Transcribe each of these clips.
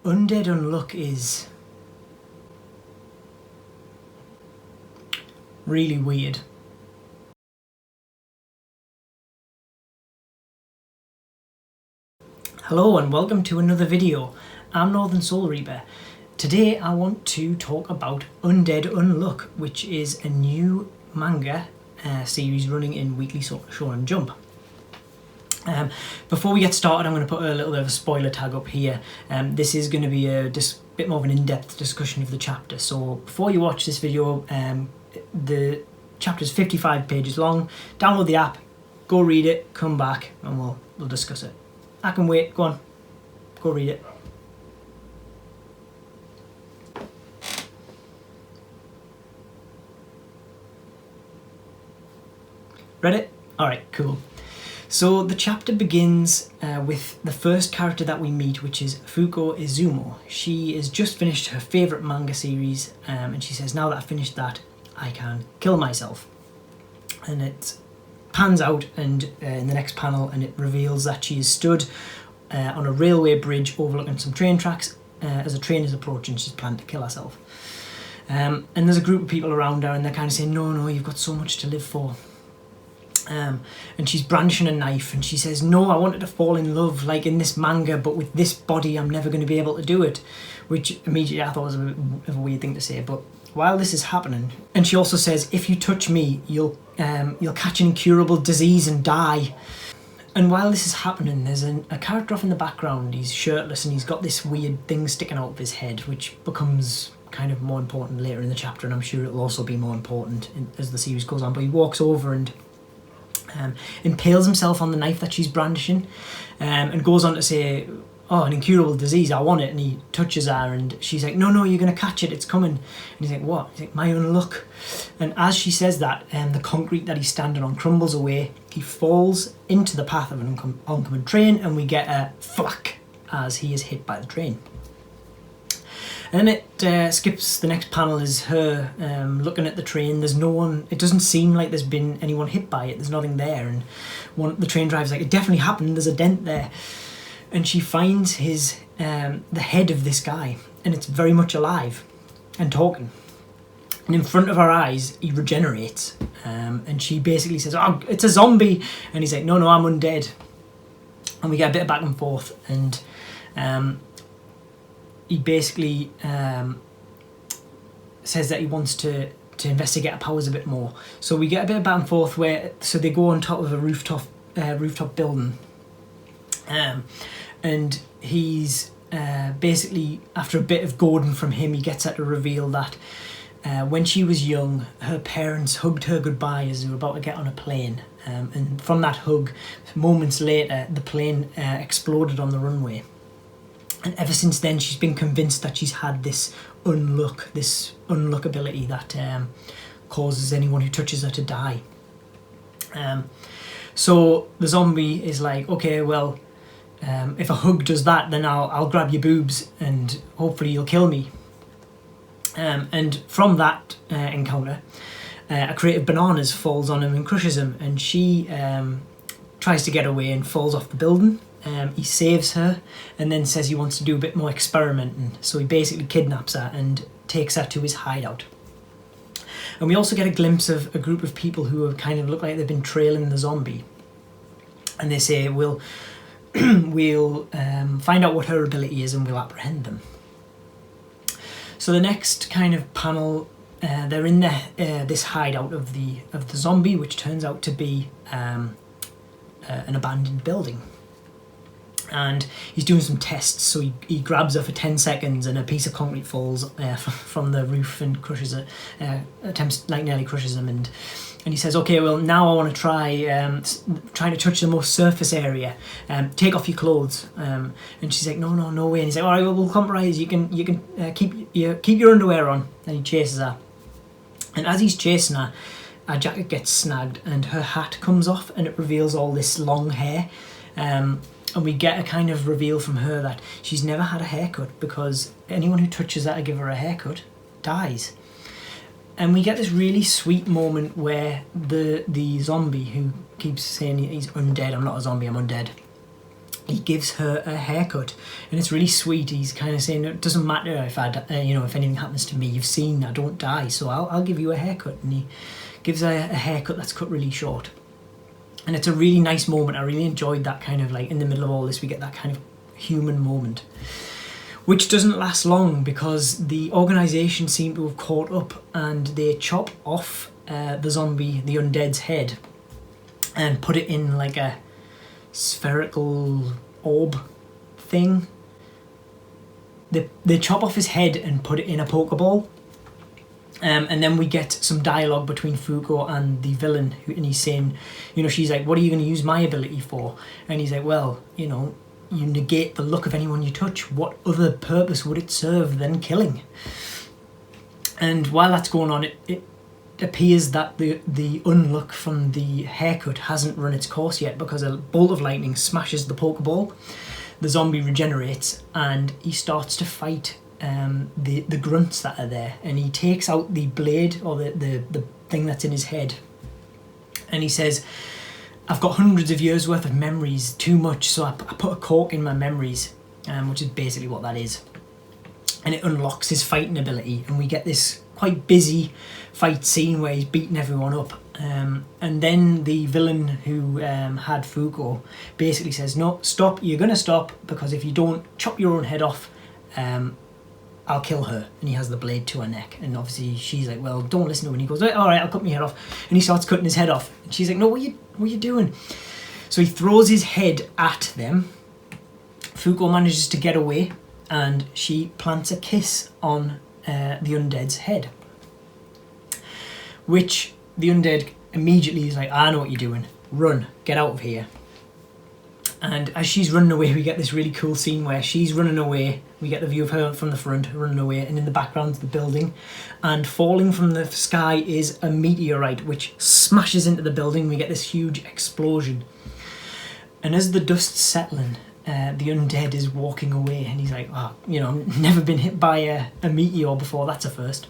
Undead Unluck is really weird. Hello and welcome to another video. I'm Northern Soul Reaper. Today I want to talk about Undead Unluck, which is a new manga series running in Weekly Shonen Jump. Before we get started, I'm going to put a little bit of a spoiler tag up here. This is going to be a bit more of an in-depth discussion of the chapter. So before you watch this video, the chapter is 55 pages long. Download the app, go read it, come back, and we'll discuss it. I can wait. Go on, go read it. Read it? Alright, cool. So the chapter begins with the first character that we meet, which is Fuko Izumo. She has just finished her favourite manga series, and she says, now that I've finished that, I can kill myself. And it pans out and in the next panel, and it reveals that she is stood on a railway bridge overlooking some train tracks as a train is approaching. She's planned to kill herself. And there's a group of people around her, and they're kind of saying, no, you've got so much to live for. And she's brandishing a knife, and she says, no, I wanted to fall in love like in this manga, but with this body I'm never going to be able to do it, which immediately I thought was a bit of a weird thing to say. But while this is happening, and she also says, if you touch me, you'll catch an incurable disease and die. And while this is happening, there's a character off in the background. He's shirtless and he's got this weird thing sticking out of his head, which becomes kind of more important later in the chapter, and I'm sure it'll also be more important as the series goes on. But he walks over and impales himself on the knife that she's brandishing, and goes on to say, oh, an incurable disease, I want it. And he touches her, and she's like, no, you're going to catch it, it's coming. And he's like, what? He's like, my unluck. And as she says that, the concrete that he's standing on crumbles away. He falls into the path of an oncoming train, and we get a thwack as he is hit by the train. And then it skips. The next panel is her looking at the train. There's no one. It doesn't seem like there's been anyone hit by it. There's nothing there. And the train driver's like, it definitely happened. There's a dent there. And she finds the head of this guy, and it's very much alive and talking. And in front of her eyes, he regenerates. And she basically says, oh, it's a zombie. And he's like, no, I'm undead. And we get a bit of back and forth. And he basically says that he wants to investigate her powers a bit more. So we get a bit of back and forth so they go on top of a rooftop building. And he's basically, after a bit of goading from him, he gets her to reveal that when she was young, her parents hugged her goodbye as they were about to get on a plane. And from that hug, moments later, the plane exploded on the runway. And ever since then, she's been convinced that she's had this unluck ability that causes anyone who touches her to die. So the zombie is like, okay, well, if a hug does that, then I'll grab your boobs and hopefully you'll kill me. And from that encounter, a crate of bananas falls on him and crushes him, and she tries to get away and falls off the building. He saves her and then says he wants to do a bit more experimenting, so he basically kidnaps her and takes her to his hideout. And we also get a glimpse of a group of people who have kind of look like they've been trailing the zombie, and they say, we'll find out what her ability is and we'll apprehend them. So the next kind of panel, they're in this hideout of the zombie, which turns out to be an abandoned building. And he's doing some tests, so he grabs her for 10 seconds and a piece of concrete falls from the roof and crushes it, nearly crushes him, and he says, okay, well, now I want to try to touch the most surface area, take off your clothes, and she's like, no way. And he's like, all right, well, we'll compromise, you can keep your underwear on. And he chases her, and as he's chasing her, her jacket gets snagged and her hat comes off, and it reveals all this long hair. And we get a kind of reveal from her that she's never had a haircut, because anyone who touches her to give her a haircut dies. And we get this really sweet moment where the zombie, who keeps saying he's undead, I'm not a zombie, I'm undead, he gives her a haircut, and it's really sweet. He's kind of saying, it doesn't matter if if anything happens to me, you've seen I don't die, so I'll give you a haircut. And he gives her a haircut that's cut really short. And it's a really nice moment. I really enjoyed that kind of like, in the middle of all this, we get that kind of human moment, which doesn't last long because the organisation seem to have caught up and they chop off the zombie, the undead's head, and put it in like a spherical orb thing. They chop off his head and put it in a Pokeball. And then we get some dialogue between Fuko and the villain, and he's saying, she's like, what are you going to use my ability for? And he's like, well, you negate the luck of anyone you touch. What other purpose would it serve than killing? And while that's going on, it appears that the unluck from the haircut hasn't run its course yet, because a bolt of lightning smashes the Pokeball. The zombie regenerates and he starts to fight the grunts that are there, and he takes out the blade, or the thing that's in his head, and he says, I've got hundreds of years worth of memories, too much, so I put a cork in my memories, which is basically what that is, and it unlocks his fighting ability, and we get this quite busy fight scene where he's beating everyone up, and then the villain who had Fuko basically says, no, stop, you're gonna stop, because if you don't chop your own head off, I'll kill her. And he has the blade to her neck, and obviously she's like, well, don't listen to him. And he goes, all right, I'll cut my head off, and he starts cutting his head off, and she's like, no, what are you doing? So he throws his head at them. Fuko manages to get away, and she plants a kiss on the undead's head, which the undead immediately is like, I know what you're doing, run, get out of here. And as she's running away, we get this really cool scene where she's running away. We get the view of her from the front running away, and in the background the building, and falling from the sky is a meteorite which smashes into the building. We get this huge explosion, and as the dust's settling, the undead is walking away, and he's like, oh, never been hit by a meteor before, that's a first.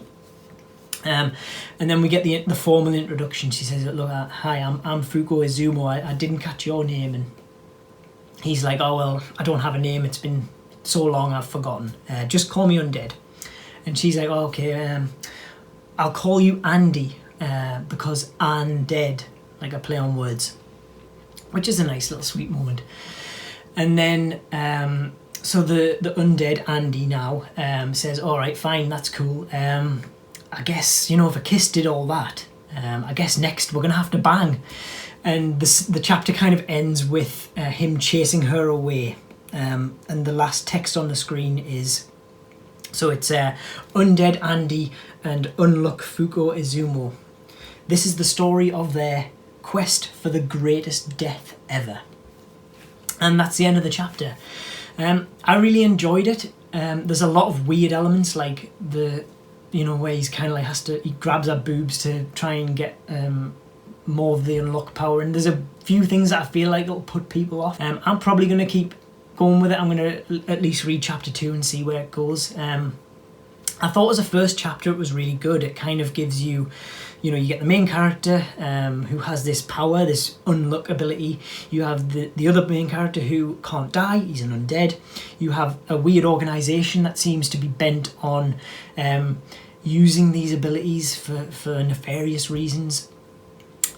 And then we get the formal introduction. She says, look, hi, I'm Fuko Izumo, I didn't catch your name. And he's like, oh, well, I don't have a name, it's been so long I've forgotten, just call me Undead. And she's like, oh, okay, I'll call you Andy, because undead, like a play on words, which is a nice little sweet moment. And then so the undead Andy now says, all right, fine, that's cool, I guess, if a kiss did all that, I guess next we're gonna have to bang. And the chapter kind of ends with him chasing her away, and the last text on the screen is, so it's Undead Andy and Unluck Fuko Izumo. This is the story of their quest for the greatest death ever. And that's the end of the chapter. I really enjoyed it. There's a lot of weird elements, like where he's kind of like he grabs her boobs to try and get more of the unlock power, and there's a few things that I feel like it'll put people off. I'm probably going to keep going with it. I'm going to at least read chapter 2 and see where it goes. I thought as a first chapter it was really good. It kind of gives you, you get the main character who has this power, this unluck ability. You have the other main character who can't die, he's an undead. You have a weird organisation that seems to be bent on using these abilities for nefarious reasons.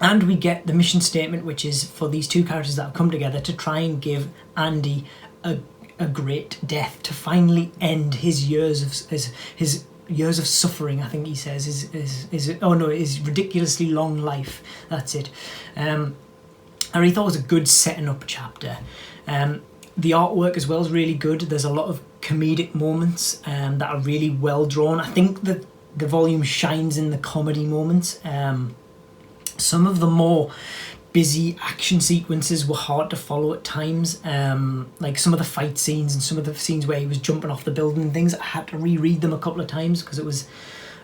And we get the mission statement, which is for these two characters that have come together to try and give Andy a great death, to finally end his years of suffering. I think he says his ridiculously long life. That's it. I really thought it was a good setting up chapter. The artwork as well is really good. There's a lot of comedic moments that are really well drawn. I think that the volume shines in the comedy moments. Some of the more busy action sequences were hard to follow at times, like some of the fight scenes and some of the scenes where he was jumping off the building and things. I had to reread them a couple of times because it was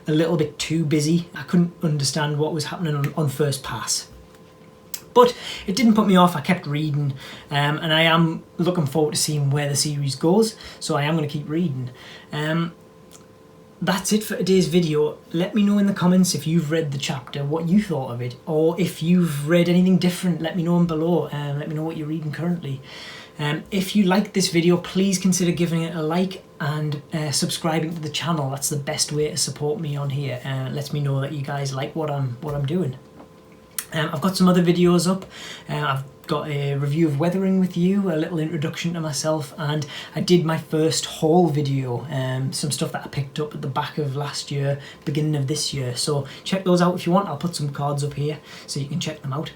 a little bit too busy. I couldn't understand what was happening on first pass. But it didn't put me off. I kept reading, and I am looking forward to seeing where the series goes, so I am going to keep reading. That's it for today's video. Let me know in the comments if you've read the chapter, what you thought of it, or if you've read anything different, let me know below. Let me know what you're reading currently. If you liked this video, please consider giving it a like and subscribing to the channel. That's the best way to support me on here. Lets me know that you guys like what I'm doing. I've got some other videos up. I've got a review of Weathering with You, a little introduction to myself, and I did my first haul video, some stuff that I picked up at the back of last year, beginning of this year. So check those out if you want. I'll put some cards up here so you can check them out.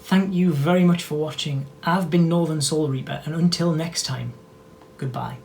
Thank you very much for watching. I've been Northern Soul Reaper, and until next time, goodbye.